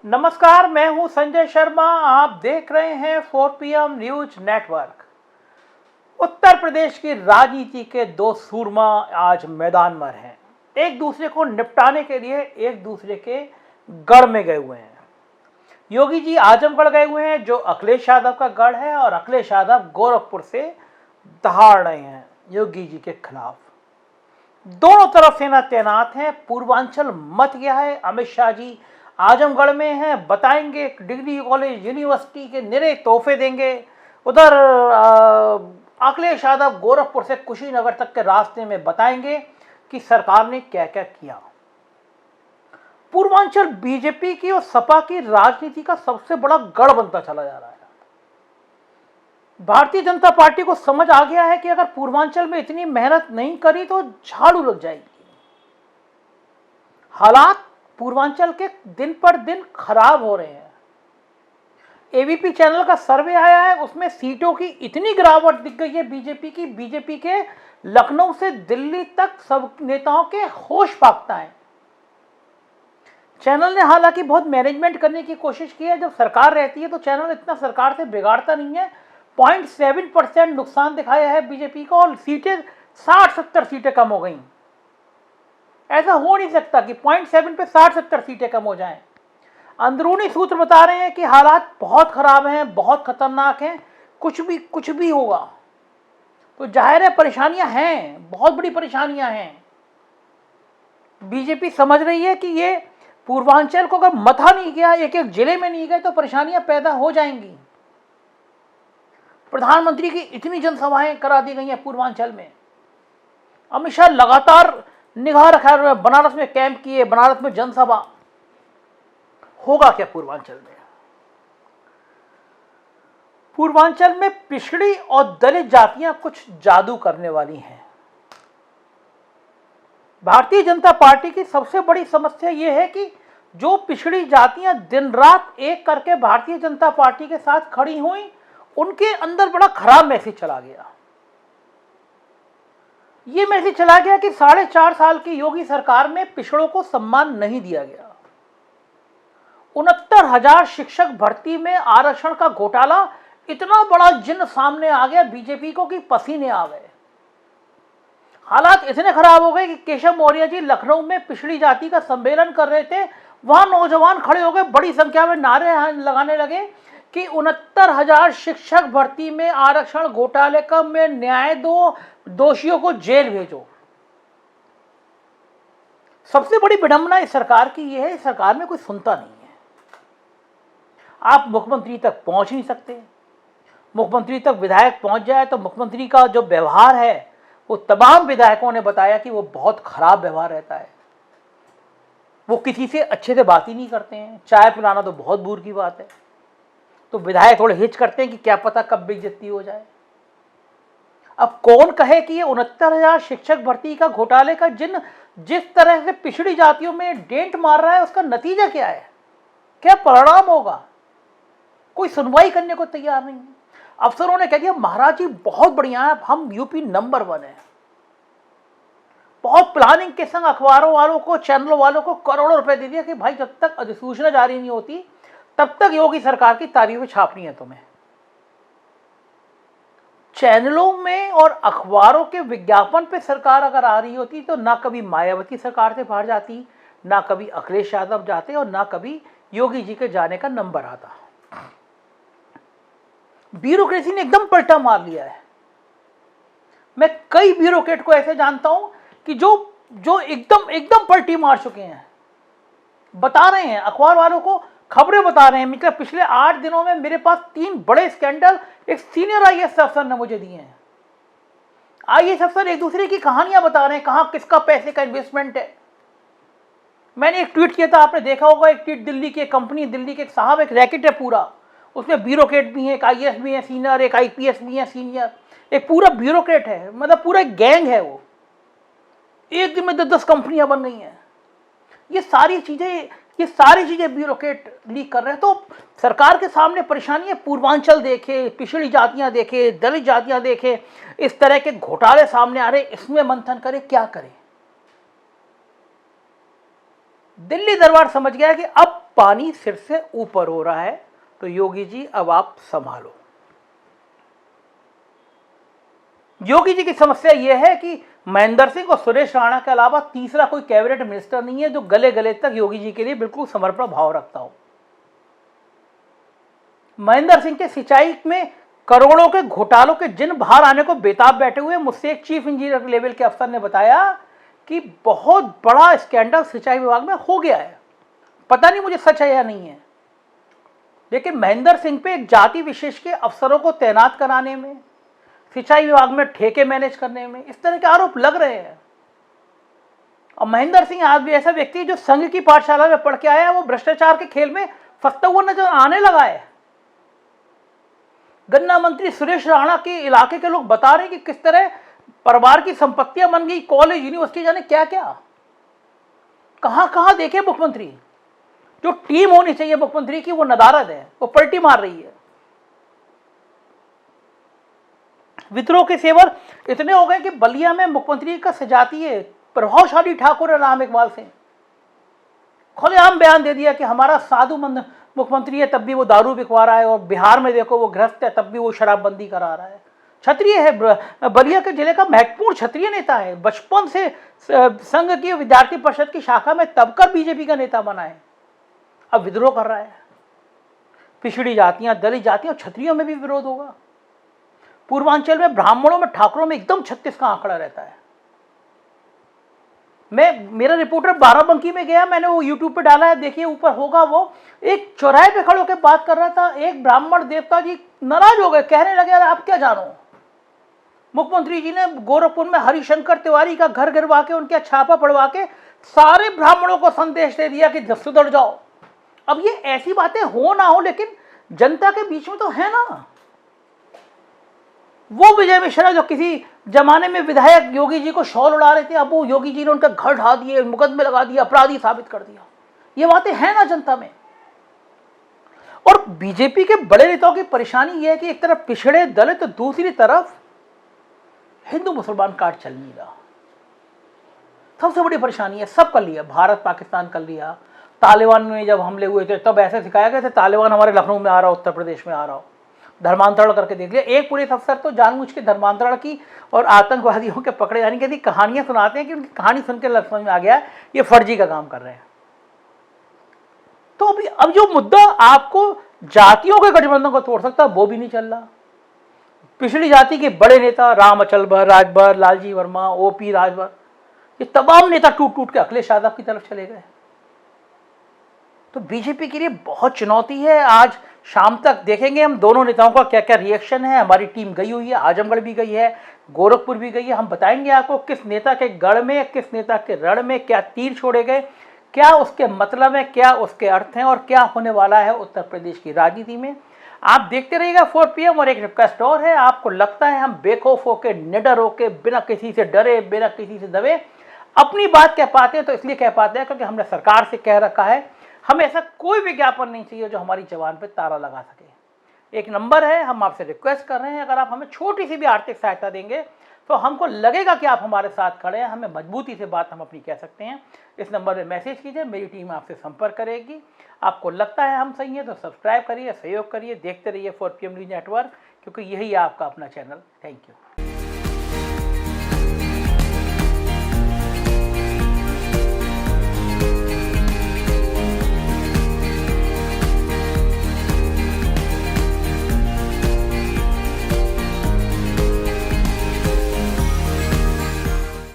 नमस्कार, मैं हूं संजय शर्मा। आप देख रहे हैं 4 PM news network. Uttar Pradesh की राजनीति के दो सूरमा आज मैदान में हैं। एक दूसरे को निपटाने के लिए एक दूसरे के गढ़ में गए हुए हैं। योगी जी आजमगढ़ गए हुए हैं, जो अखिलेश यादव का गढ़ है, और अखिलेश यादव गोरखपुर से दहाड़ रहे हैं योगी जी के खिलाफ। दोनों तरफ सेना तैनात है। पूर्वांचल मच गया है। अमित शाह जी आजमगढ़ में हैं, बताएंगे डिग्री कॉलेज यूनिवर्सिटी के निरे तोहफे देंगे। उधर अखिलेश यादव गोरखपुर से कुशीनगर तक के रास्ते में बताएंगे कि सरकार ने क्या क्या किया। पूर्वांचल बीजेपी की और सपा की राजनीति का सबसे बड़ा गढ़ बनता चला जा रहा है। भारतीय जनता पार्टी को समझ आ गया है कि अगर पूर्वांचल में इतनी मेहनत नहीं करी तो झाड़ू लग जाएगी। हालात पूर्वांचल के दिन पर दिन खराब हो रहे हैं। एबीपी चैनल का सर्वे आया है, उसमें सीटों की इतनी गिरावट दिख गई है बीजेपी के लखनऊ से दिल्ली तक सब नेताओं के होश फाख्ता है। चैनल ने हालांकि बहुत मैनेजमेंट करने की कोशिश की है। जब सरकार रहती है तो चैनल इतना सरकार से बिगाड़ता नहीं है। 0.7% नुकसान दिखाया है बीजेपी को, और सीटें 60-70 सीटें कम हो गई। ऐसा हो नहीं सकता कि 0.7 पे 60-70 सीटें कम हो जाएं। अंदरूनी सूत्र बता रहे हैं कि हालात बहुत खराब हैं, बहुत खतरनाक हैं, कुछ भी होगा। तो जाहिर है परेशानियां हैं, बहुत बड़ी परेशानियां हैं। बीजेपी समझ रही है कि ये पूर्वांचल को अगर मथा नहीं गया, एक एक जिले में नहीं गए, तो परेशानियां पैदा हो जाएंगी। प्रधानमंत्री की इतनी जनसभाएं करा दी गई हैं पूर्वांचल में। अमित शाह लगातार निगाह रखा है, बनारस में कैंप किए, बनारस में जनसभा। होगा क्या पूर्वांचल में? पूर्वांचल में पिछड़ी और दलित जातियां कुछ जादू करने वाली हैं। भारतीय जनता पार्टी की सबसे बड़ी समस्या यह है कि जो पिछड़ी जातियां दिन रात एक करके भारतीय जनता पार्टी के साथ खड़ी हुई, उनके अंदर बड़ा खराब मैसेज चला गया। ये मैसेज चला गया कि 4.5 साल की योगी सरकार में पिछड़ों को सम्मान नहीं दिया गया। 69,000 शिक्षक भर्ती में आरक्षण का घोटाला, इतना बड़ा जिन्न सामने आ गया बीजेपी को कि पसीने आ गए। हालात इतने खराब हो गए कि केशव मौर्य जी लखनऊ में पिछड़ी जाति का सम्मेलन कर रहे थे। वहां नौजवान खड़े हो गए, बड़ी संख्या में नारे लगाने लगे कि 69,000 शिक्षक भर्ती में आरक्षण घोटाले का में न्याय दो, दोषियों को जेल भेजो। सबसे बड़ी विडंबना इस सरकार की यह है, इस सरकार में कोई सुनता नहीं है। आप मुख्यमंत्री तक पहुंच नहीं सकते। मुख्यमंत्री तक विधायक पहुंच जाए तो मुख्यमंत्री का जो व्यवहार है, वो तमाम विधायकों ने बताया कि वो बहुत खराब व्यवहार रहता है। वो किसी से अच्छे से बात ही नहीं करते हैं। चाय पिलाना तो बहुत दूर की बात है। तो विधायक थोड़े हिच करते हैं कि क्या पता कब बेइज्जती हो जाए। अब कौन कहे कि ये 69,000 शिक्षक भर्ती का घोटाले का जिस तरह से पिछड़ी जातियों में डेंट मार रहा है, उसका नतीजा क्या है, क्या परिणाम होगा? कोई सुनवाई करने को तैयार नहीं है। अफसरों ने कह दिया महाराज जी बहुत बढ़िया है, हम यूपी नंबर 1 है। बहुत प्लानिंग के संग अखबारों वालों को, चैनलों वालों को करोड़ों रुपए दे दिया कि भाई जब तक अधिसूचना जारी नहीं होती तब तक योगी सरकार की तारीफें छापनी है तुम्हें। चैनलों में और अखबारों के विज्ञापन पे सरकार अगर आ रही होती तो ना कभी मायावती सरकार से बाहर जाती, ना कभी अखिलेश यादव जाते, और ना कभी योगी जी के जाने का नंबर आता। ब्यूरोक्रेसी ने एकदम पलटा मार लिया है। मैं कई ब्यूरोक्रेट को ऐसे जानता हूं कि जो एकदम पलटी मार चुके हैं। बता रहे हैं, अखबार वालों को खबरें बता रहे हैं। मतलब पिछले 8 दिनों में मेरे पास 3 बड़े स्कैंडल एक सीनियर आईएएस अफसर ने मुझे दिए हैं। आईएएस अफसर एक दूसरे की कहानियां बता रहे हैं, कहां किसका पैसे का इन्वेस्टमेंट है। मैंने एक ट्वीट किया था, आपने देखा होगा, एक ट्वीट दिल्ली की कंपनी, दिल्ली के एक साहब, एक रैकेट है पूरा, उसमें ब्यूरोक्रेट भी है, एक आईएएस भी है सीनियर, एक आईपीएस भी है सीनियर, एक पूरा ब्यूरोक्रेट है। मतलब पूरा एक गैंग है वो। एक दिन में 10-10 कंपनियां बन गई हैं। ये सारी चीजें ब्यूरोक्रेट लीक कर रहे हैं। तो सरकार के सामने परेशानी है। पूर्वांचल देखे, पिछड़ी जातियां देखे, दलित जातियां देखे, इस तरह के घोटाले सामने आ रहे, इसमें मंथन करे, क्या करे? दिल्ली दरबार समझ गया कि अब पानी सिर से ऊपर हो रहा है, तो योगी जी अब आप संभालो। योगी जी की समस्या यह है कि महेंद्र सिंह और सुरेश राणा के अलावा तीसरा कोई कैबिनेट मिनिस्टर नहीं है जो गले गले तक योगी जी के लिए बिल्कुल समर्पण भाव रखता हो। महेंद्र सिंह के सिंचाई में करोड़ों के घोटालों के जिन बाहर आने को बेताब बैठे हुए, मुझसे एक चीफ इंजीनियर लेवल के अफसर ने बताया कि बहुत बड़ा स्कैंडल सिंचाई विभाग में हो गया है। पता नहीं मुझे सच है या नहीं है, लेकिन महेंद्र सिंह पे एक जाति विशेष के अफसरों को तैनात कराने में, सिंचाई विभाग में ठेके मैनेज करने में इस तरह के आरोप लग रहे हैं। और महेंद्र सिंह आज भी ऐसा व्यक्ति जो संघ की पाठशाला में पढ़ के आया है, वो भ्रष्टाचार के खेल में फंसता हुआ नजर आने लगा है। गन्ना मंत्री सुरेश राणा के इलाके के लोग बता रहे हैं कि किस तरह परिवार की संपत्तियां बन गई, कॉलेज यूनिवर्सिटी जाने क्या क्या, कहां कहां देखे मुख्यमंत्री। जो टीम होनी चाहिए मुख्यमंत्री की वो नदारद है, वो पलटी मार रही है। विद्रोह के सेवर इतने हो गए कि बलिया में मुख्यमंत्री का सजातीय प्रभावशाली ठाकुर राम इकबाल सिंह खुलेआम बयान दे दिया कि हमारा साधुमंद मुख्यमंत्री है तब भी वो दारू बिकवा रहा है, और बिहार में देखो वो गृहस्थ है तब भी वो शराबबंदी करा रहा है। क्षत्रिय है, बलिया के जिले का महत्वपूर्ण क्षत्रिय नेता है, बचपन से संघ की विद्यार्थी परिषद की शाखा में तबकर बीजेपी का नेता बना है, अब विद्रोह कर रहा है। पिछड़ी जातियां, दलित जातियां, क्षत्रियों में भी विरोध होगा। पूर्वांचल में ब्राह्मणों में, ठाकुरों में एकदम 36 का आंकड़ा रहता है। मेरा रिपोर्टर बाराबंकी में गया, मैंने वो यूट्यूब पे डाला है, देखिए ऊपर होगा। वो एक चौराहे पे खड़े होकर बात कर रहा था, एक ब्राह्मण देवता जी नाराज हो गए, कहने लगे यार आप क्या जानो। मुख्यमंत्री जी ने गोरखपुर में हरिशंकर तिवारी का घर गिरवा के, उनके छापा पड़वा के सारे ब्राह्मणों को संदेश दे दिया कि सुधर जाओ। अब ये ऐसी बातें हो ना हो, लेकिन जनता के बीच में तो है ना। वो विजय मिश्रा जो किसी जमाने में विधायक योगी जी को शॉल उड़ा रहे थे, अब वो योगी जी ने उनका घर ढा दिए, मुकदमे लगा दिया, अपराधी साबित कर दिया। ये बातें हैं ना जनता में। और बीजेपी के बड़े नेताओं की परेशानी यह है कि एक तरफ पिछड़े दलित, तो दूसरी तरफ हिंदू मुसलमान कार्ड चल नहीं रहा। सबसे बड़ी परेशानी है। सब कर लिया, भारत पाकिस्तान कर लिया। तालिबान में जब हमले हुए थे तब ऐसे सिखाया गया था तालिबान हमारे लखनऊ में आ रहा हो, उत्तर प्रदेश में आ रहा हो। धर्मांतरण करके देख लिया। एक पुलिस अफसर तो जानबूझ के धर्मांतरण की और आतंकवादियों के पकड़े जाने की कहानियां सुनाते हैं कि उनकी कहानी सुनकर समझ में आ गया ये फर्जी का काम कर रहे हैं। तो अब जो मुद्दा आपको जातियों के गठबंधन को तोड़ सकता वो भी नहीं चल रहा। पिछड़ी जाति के बड़े नेता राम अचलभर, राजभर, लालजी वर्मा, ओपी राजभर, ये तमाम नेता टूट टूट के अखिलेश यादव की तरफ चले गए। तो बीजेपी के लिए बहुत चुनौती है। आज शाम तक देखेंगे हम दोनों नेताओं का क्या क्या रिएक्शन है। हमारी टीम गई हुई है, आजमगढ़ भी गई है, गोरखपुर भी गई है। हम बताएंगे आपको किस नेता के गढ़ में, किस नेता के रण में क्या तीर छोड़े गए, क्या उसके मतलब है, क्या उसके अर्थ हैं, और क्या होने वाला है उत्तर प्रदेश की राजनीति में। आप देखते रहिएगा 4 PM। और एक रिक्वेस्ट और है, आपको लगता है हम बेखौफ होके, निडर होके, बिना किसी से डरे, बिना किसी से दबे अपनी बात कह पाते हैं, तो इसलिए कह पाते हैं क्योंकि हमने सरकार से कह रखा है हमें ऐसा कोई विज्ञापन नहीं चाहिए जो हमारी जबान पे ताला लगा सके। एक नंबर है, हम आपसे रिक्वेस्ट कर रहे हैं, अगर आप हमें छोटी सी भी आर्थिक सहायता देंगे तो हमको लगेगा कि आप हमारे साथ खड़े हैं, हमें मजबूती से बात हम अपनी कह सकते हैं। इस नंबर पर मैसेज कीजिए, मेरी टीम आपसे संपर्क करेगी। आपको लगता है हम सही हैं तो सब्सक्राइब करिए, सहयोग करिए, देखते रहिए 4 PM न्यूज़ नेटवर्क, क्योंकि यही है आपका अपना चैनल। Thank you.